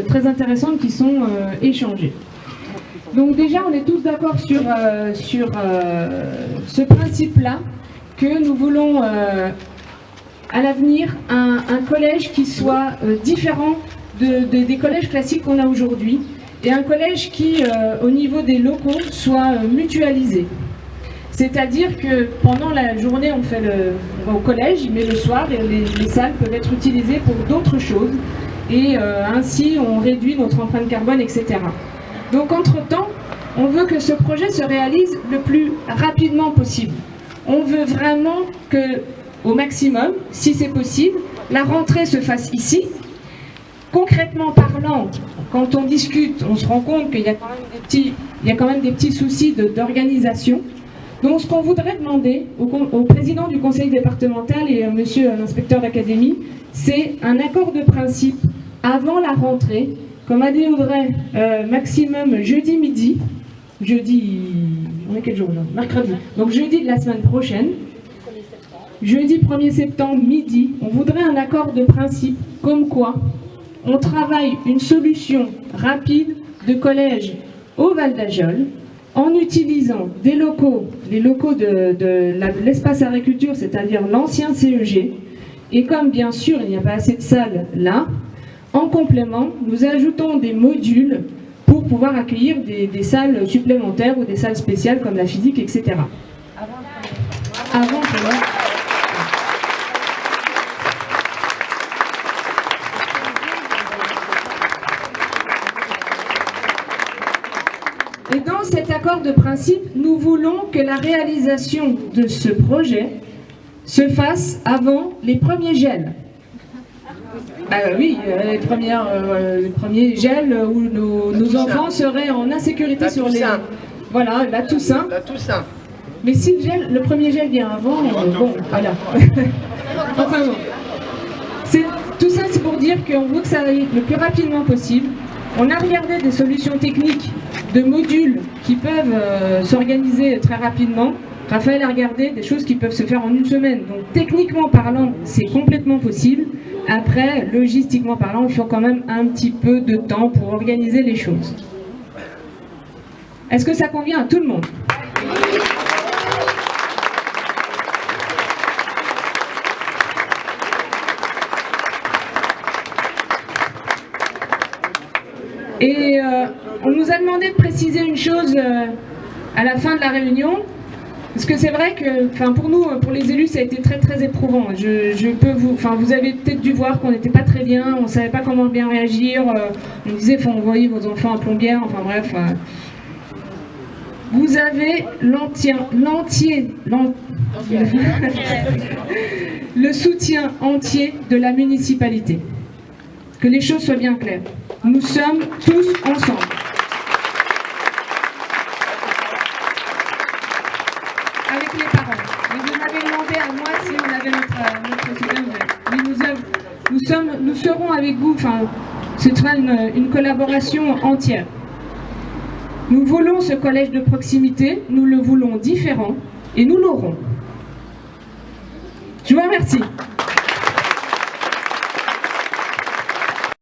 très intéressantes qui sont échangées. Donc déjà, on est tous d'accord sur ce principe-là, que nous voulons à l'avenir un collège qui soit différent des collèges classiques qu'on a aujourd'hui, et un collège qui, au niveau des locaux, soit mutualisé. C'est-à-dire que pendant la journée, on va au collège, mais le soir, les salles peuvent être utilisées pour d'autres choses, et ainsi on réduit notre empreinte carbone, etc. Donc entre-temps, on veut que ce projet se réalise le plus rapidement possible. On veut vraiment que, au maximum, si c'est possible, la rentrée se fasse ici. Concrètement parlant, quand on discute, on se rend compte qu'il y a quand même des petits soucis d'organisation. Donc ce qu'on voudrait demander au président du conseil départemental et monsieur l'inspecteur d'académie, c'est un accord de principe avant la rentrée, comme a dit Audrey, maximum jeudi midi. Jeudi, on est quel jour là? Mercredi. Donc jeudi de la semaine prochaine. Jeudi 1er septembre, midi, on voudrait un accord de principe comme quoi on travaille une solution rapide de collège au Val d'Ajol en utilisant des locaux, les locaux de l'espace agriculture, c'est-à-dire l'ancien CEG, et comme bien sûr il n'y a pas assez de salles là, en complément, nous ajoutons des modules pour pouvoir accueillir des salles supplémentaires ou des salles spéciales comme la physique, etc. Avant Et dans cet accord de principe, nous voulons que la réalisation de ce projet se fasse avant les premiers gels. Oui, les premiers gels où nos enfants seraient en insécurité sur les... Voilà, la Toussaint. Mais si le premier gel vient avant, bon, voilà. Enfin bon. Tout ça, c'est pour dire qu'on veut que ça aille le plus rapidement possible. On a regardé des solutions techniques de modules qui peuvent s'organiser très rapidement. Raphaël a regardé des choses qui peuvent se faire en une semaine. Donc techniquement parlant, c'est complètement possible. Après, logistiquement parlant, il faut quand même un petit peu de temps pour organiser les choses. Est-ce que ça convient à tout le monde ? Et on nous a demandé de préciser une chose à la fin de la réunion, parce que c'est vrai que, pour nous, pour les élus, ça a été très très éprouvant. Vous avez peut-être dû voir qu'on n'était pas très bien, on ne savait pas comment bien réagir. On disait, il faut envoyer vos enfants à Plombières, enfin bref. Vous avez le soutien entier de la municipalité. Que les choses soient bien claires. Nous sommes tous ensemble. Avec les parents. Et vous m'avez demandé à moi si on avait notre soutien. Nous serons avec vous, ce sera une collaboration entière. Nous voulons ce collège de proximité, nous le voulons différent, et nous l'aurons. Je vous remercie.